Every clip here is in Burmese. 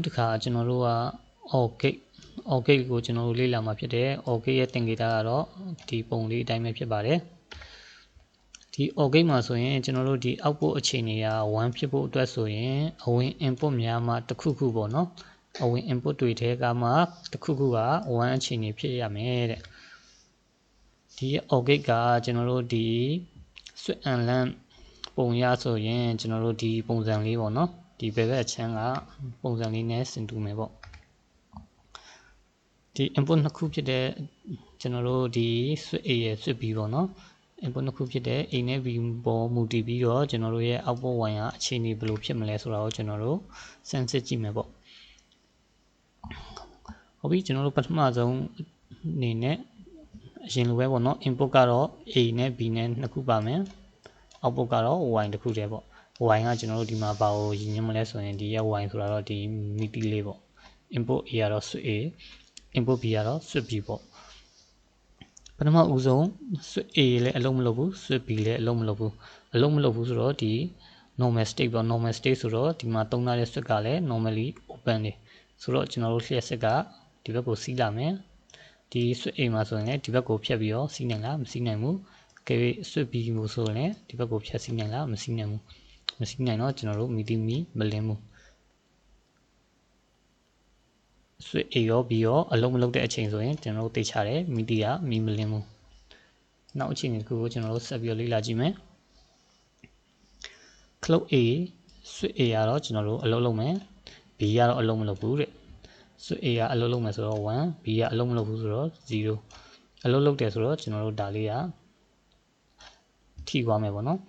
တခါကျွန်တော်တို့က OR gate ကိုကျွန်တော်တို့လေ့လာမှာဖြစ်တယ် OR gate ရဲ့သင်္ကေတကတော့ဒီပုံလေးအတိုင်းပဲဖြစ်ပါတယ်ဒီ OR gate မှာဆိုရင်ကျွန်တော်တို့ဒီ output အခြေအနေက1ဖြစ်ဖို့အတွက်ဆိုရင်အဝင် input များမှာတစ်ခုခုပေါ့နော်အဝင် input တွေထဲကမှတစ်ခုခုက1အခြေအနေဖြစ်ရမယ်တဲ့ဒီ OR gate ကကျွန်တော်တို့ဒီ switch and lamp ပုံရဆိုရင်ကျွန်တော်တို့ဒီပုံစံလေးပေါ့နော်ဒီဘက်အချမ်းကပုံစံလေးနဲ့ဆင်တူမယ်ပေါ့ဒီ input နှစ်ခုဖြစ်တဲ့ကျွန်တော်တို့ဒီ switch A ရယ် switch B ပေါ့နော် input နှစ်ခုဖြစ်တဲ့ A နဲ့ B ပေါ်မူတည်ပြီးတော့ကျွန်တော်တို့ရဲ့ output 1ကအခြေအနေဘယ်လိုဖြစ်မလဲဆိုတာကိုကျွန်တော်တို့စမ်းစစ်ကြည့်မယ်ပေါ့ဟုတ်ပြီကျွန်တော်တို့ပထမဆုံးအနေနဲ့အရင်လိုပဲပေါ့နော် input ကတော့ A နဲ့ B နဲ့နှစ်ခုပါမယ် output ကတော့ Y တစ်ခုတည်းပေါ့ Y ကကျွန်တော်တို့ဒီမှာဘာကိုရည်ညွှန်းမလဲဆိုရင်ဒီရဲ့ Y ဆိုတာတော့ဒီမီတီလေးပေါ့ input A ကတော့ switch A input B ကတော့ switch B ပေါ့ပထမဦးဆုံး switch A လည်းအလုံးမလုပ်ဘူး switch B လည်းအလုံးမလုပ်ဘူးဆိုတော့ဒီ normal state ပေါ့ normal state ဆိုတော့ဒီမှာသုံးထားတဲ့ switch ကလည်း normally open နေဆိုတော့ကျွန်တော်တို့လျှက်စစ်ကဒီဘက်ကိုစီးလာမယ်ဒီ switch A မှာဆိုရင်လည်းဒီဘက်ကိုဖြတ်ပြီးတော့စီးနိုင်လားမစီးနိုင်ဘူးကဲ switch B ကိုဆိုရင်လည်းဒီဘက်ကိုဖြတ်စီးနိုင်လားမစီးနိုင်ဘူးမစီးနိုင်တော့ကျွန်တော်တို့မီတီမီမလင်းဘူး switch A ရော B ရောအလုံးမလုံးတဲ့အချိန်ဆိုရင်ကျွန်တော်တို့သိချတယ်မီတီကမီမလင်းဘူးနောက်အချိန်တစ်ခုကိုကျွန်တော်တို့ဆက်ပြီးတော့လေ့လာကြည့်မယ် clock A switch A ကတော့ကျွန်တော်တို့အလုံးလုံးမယ် B ကတော့အလုံးမလုံးဘူးတဲ့ switch A ကအလုံးလုံးမယ်ဆိုတော့1 B ကအလုံးမလုံးဘူးဆိုတော့0အလုံးလုံးတယ်ဆိုတော့ကျွန်တော်တို့ဒါလေးကထိသွားမယ်ပေါ့နော်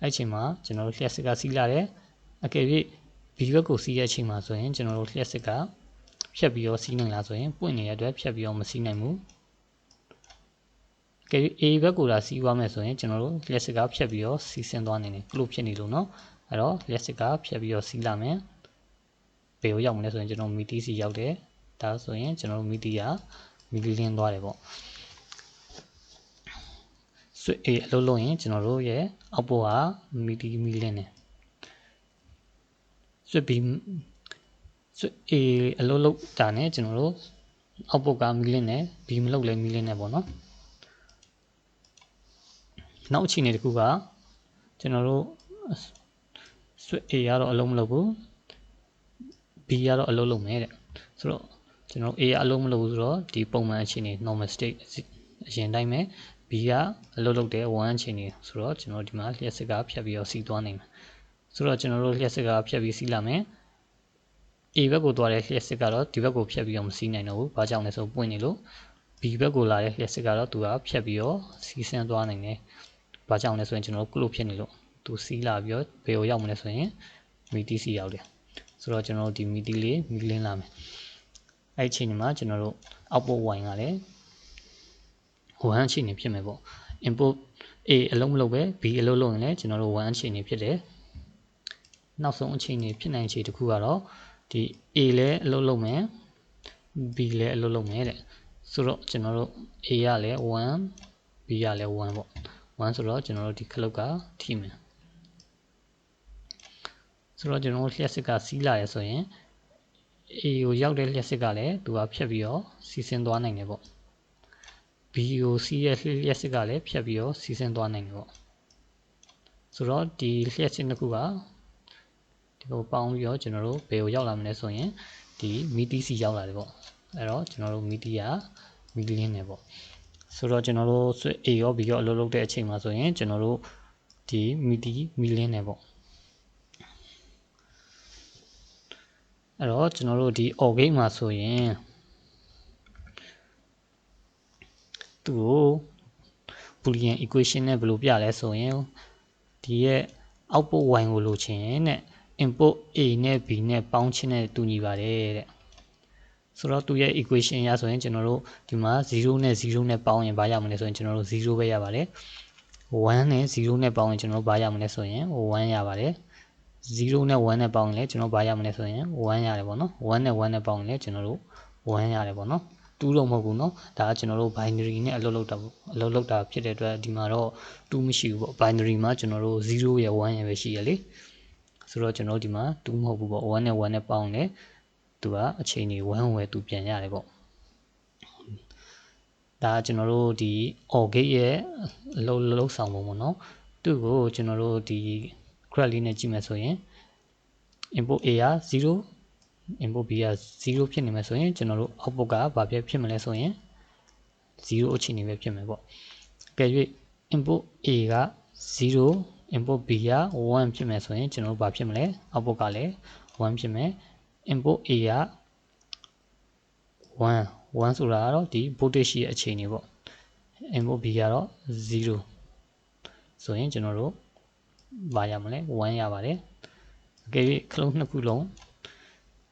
အဲ့အချိန်မှာကျွန်တော်တို့လျှက်စစ်ကစီးလာတယ်အကယ်၍ B ဘက်ကိုစီးတဲ့အချိန်မှာဆိုရင်ကျွန်တော်တို့လျှက်စစ်ကဖြတ်ပြီးတော့စီးနိုင်လားဆိုရင်ပွင့်နေတဲ့အတွက်ဖြတ်ပြီးတော့မစီးနိုင်ဘူးအကယ်၍ A ဘက်ကိုလာစီးသွားမယ်ဆိုရင်ကျွန်တော်တို့လျှက်စစ်ကဖြတ်ပြီးတော့စီးဆင်းသွားနိုင်တယ်လို့ဖြစ်နေလို့နော်အဲ့တော့လျှက်စစ်ကဖြတ်ပြီးတော့စီးလာမယ်ဘယ်ကိုရောက်မလဲဆိုရင်ကျွန်တော်မီတီစီရောက်တယ်ဒါဆိုရင်ကျွန်တော်တို့မီတီကမီလင်းသွားတယ်ပေါ့switch A အလုပ်လုပ်ရင်ကျွန်တော်တို့ရဲ့ output ကမီတီမီလင်းတယ် switch B switch A အလုပ်လုပ်တာနဲ့ကျွန်တော်တို့ output ကမီလင်းတယ် B မလုပ်လဲမီလင်းတယ်ပေါ့နော်နောက်အခြေအနေတစ်ခုကကျွန်တော်တို့ switch A ကတော့အလုံးမလုပ်ဘူး B ကတော့အလုံးလုံးမယ်တဲ့ဆိုတော့ကျွန်တော် A ကအလုံးမလုပ်ဘူးဆိုတော့ဒီပုံမှန်အခြေအနေ normal state အရင်တိုင်းပဲ B ကအလုံးလုံးတဲ့1အခြေအနေဆိုတော့ကျွန်တော်ဒီမှာလျှက်စစ်ကဖြတ်ပြီးတော့စီးသွားနိုင်မယ်ဆိုတော့ကျွန်တော်တို့လျှက်စစ်ကဖြတ်ပြီးစီးလာမယ် A ဘက်ကိုသွားတဲ့လျှက်စစ်ကတော့ဒီဘက်ကိုဖြတ်ပြီးတော့မစီးနိုင်တော့ဘူးဘာကြောင့်လဲဆိုပွင့်နေလို့ B ဘက်ကိုလာတဲ့လျှက်စစ်ကတော့သူကဖြတ်ပြီးတော့စီးဆင်းသွားနိုင်တယ်ဘာကြောင့်လဲဆိုရင်ကျွန်တော်တို့ close ဖြစ်နေလို့သူစီးလာပြီးတော့ဘယ်ကိုရောက်မလဲဆိုရင်မီတီစီရောက်တယ်ဆိုတော့ကျွန်တော်တို့ဒီမီတီလေးမီလင်းလာမယ်အဲ့အချိန်မှာကျွန်တော်တို့ output y ကလည်း1အခြေအနေဖြစ်မယ်ပေါ့ input A အလုံးမလုံးပဲ B အလုံးလုံးရင်လည်းကျွန်တော်တို့1အခြေအနေဖြစ်တယ်နောက်ဆုံးအခြေအနေဖြစ်နိုင်ခြေတစ်ခုကတော့ဒီ A လည်းအလုံးလုံးမယ် B လည်းအလုံးလုံးမယ်တဲ့ဆိုတော့ကျွန်တော်တို့ A ကလည်း1 B ကလည်း1ပေါ့1ဆိုတော့ကျွန်တော်တို့ဒီခလုတ်ကထိမယ်ဆိုတော့ကျွန်တော်တို့လျှက်စစ်ကစီးလာရဆိုရင် A ကိုရောက်တဲ့လျှက်စစ်ကလည်းသူကဖြတ်ပြီးတော့စီးဆင်းသွားနိုင်တယ်ပေါ့ B ကိုစီးရဲ့လျှက်စစ်ကလည်းဖြတ်ပြီးတော့စီးဆင်းသွားနိုင်တယ်ပေါ့ဆိုတော့ဒီလျှက်စစ်နှစ်ခုကဒီကိုပေါင်းပြီးတော့ကျွန်တော်တို့ဘယ်ကိုရောက်လာမလဲဆိုရင်ဒီမီတီစီရောက်လာတယ်ပေါ့အဲ့တော့ကျွန်တော်တို့မီတီကမီလင်းတယ်ပေါ့ဆိုတော့ကျွန်တော်တို့ A ရော B ရောအလုပ်လုပ်တဲ့အချိန်မှာဆိုရင်ကျွန်တော်တို့ဒီမီတီမီလင်းတယ်ပေါ့အဲ့တော့ကျွန်တော်တို့ဒီ OR gate မှာဆိုရင်သူ့ကို boolean equation နဲ့ဘယ်လိုပြလဲဆိုရင်ဒီရဲ့ output y ကိုလိုချင်တဲ့ input A နဲ့ B နဲ့ပေါင်းခြင်းနဲ့တူညီပါတယ်တဲ့ဆိုတော့သူရဲ့ equation ရဆိုရင်ကျွန်တော်တို့ဒီမှာ0နဲ့0နဲ့ပေါင်းရင်ဘာရမလဲဆိုရင်ကျွန်တော်တို့0ပဲရပါတယ်1နဲ့0နဲ့ပေါင်းရင်ကျွန်တော်တို့ဘာရမလဲဆိုရင်1ရပါတယ်0နဲ့1နဲ့ပေါင်းရင်လည်းကျွန်တော်ဘာရမလဲဆိုရင်1ရတယ်ပေါ့နော်1နဲ့1နဲ့ပေါင်းရင်လည်းကျွန်တော်တို့1ရတယ်ပေါ့နော်2တော့မဟုတ်ဘူးเนาะဒါကကျွန်တော်တို့ binary နဲ့အလုပ်လုပ်တာဖြစ်တဲ့အတွက်ဒီမှာတော့2မရှိဘူးပေါ့ binary မှာကျွန်တော်တို့0ရယ်1ရယ်ပဲရှိရလေဆိုတော့ကျွန်တော်ဒီမှာ2မဟုတ်ဘူးပေါ့1နဲ့1နဲ့ပေါင်းလဲ သူကအချိန်ကြီး1ဝယ်သူပြန်ရတယ်ပေါ့ဒါကျွန်တော်တို့ဒီ OR gate ရဲ့အလုပ်ဆောင်ပုံပေါ့နော်သူ့ကိုကျွန်တော်တို့ဒီ graph လေးနဲ့ကြည့်မယ်ဆိုရင် input A က0 input B က0ဖြစ်နေမယ်ဆိုရင်ကျွန်တော်တို့ output ကဘာဖြစ်မလဲဆိုရင်0အခြေအနေပဲဖြစ်မယ်ပေါ့ကဲ၍ input A က0 input B က1ဖြစ်မယ်ဆိုရင်ကျွန်တော်တို့ဘာဖြစ်မလဲ output ကလည်း1ဖြစ်မယ် input A က1ဆိုတာကတော့ဒီ voltage ရဲ့အခြေအနေပေါ့ input B ကတော့0ဆိုရင်ကျွန်တော်တို့ဘာရမလဲ1ရပါတယ်အကယ်၍ခလုံးနှစ်ခုလုံး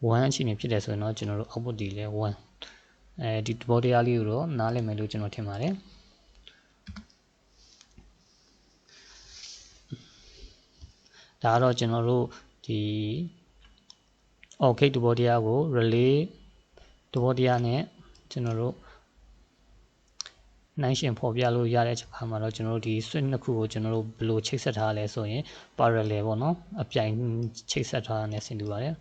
1အခြေအနေဖြစ်တယ်ဆိုရင်တော့ကျွန်တော်တို့ output ဒီလဲ1ဒီသဘောတရားလေးကိုတော့နားလည်မယ်လို့ကျွန်တော်ထင်ပါတယ်ဒါကတော့ကျွန်တော်တို့ဒီ OR gate သဘောတရားကို relay သဘောတရားနဲ့ကျွန်တော်တို့နိုင်ရှင်ဖော်ပြလို့ရတဲ့အခါမှာတော့ကျွန်တော်တို့ဒီ switch နှစ်ခုကိုကျွန်တော်တို့ဘယ်လိုချိတ်ဆက်ထားလဲဆိုရင် parallel ပေါ့နော်အပြိုင်ချိတ်ဆက်ထားတာနဲ့ဆင်တူပါတယ်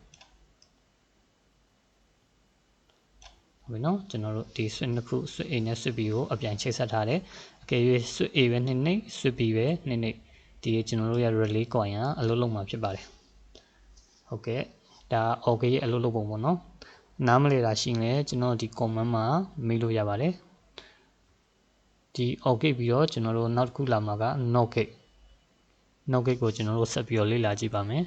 ဟုတ်ပြီနော်ကျွန်တော်တို့ဒီ switch နှစ်ခု switch A နဲ့ switch B ကိုအပြိုင်ချိတ်ဆက်ထားတယ်အကယ်၍ switch A ပဲနှစ် switch B ပဲနှစ်ဒီကျွန်တော်တို့ရဲ့ relay coin ကအလုပ်လုပ်မှာဖြစ်ပါတယ်ဟုတ်ကဲ့ဒါ OR gate ရဲ့အလုပ်လုပ်ပုံပေါ့နော်နားမလည်တာရှိရင်လည်းကျွန်တော်ဒီ comment မှာမေးလို့ရပါတယ်ဒီ OR gate ပြီးတော့ကျွန်တော်တို့နောက်တစ်ခုလာမှာက NOT gate ကိုကျွန်တော်တို့ဆက်ပြီးတော့လေ့လာကြည့်ပါမယ်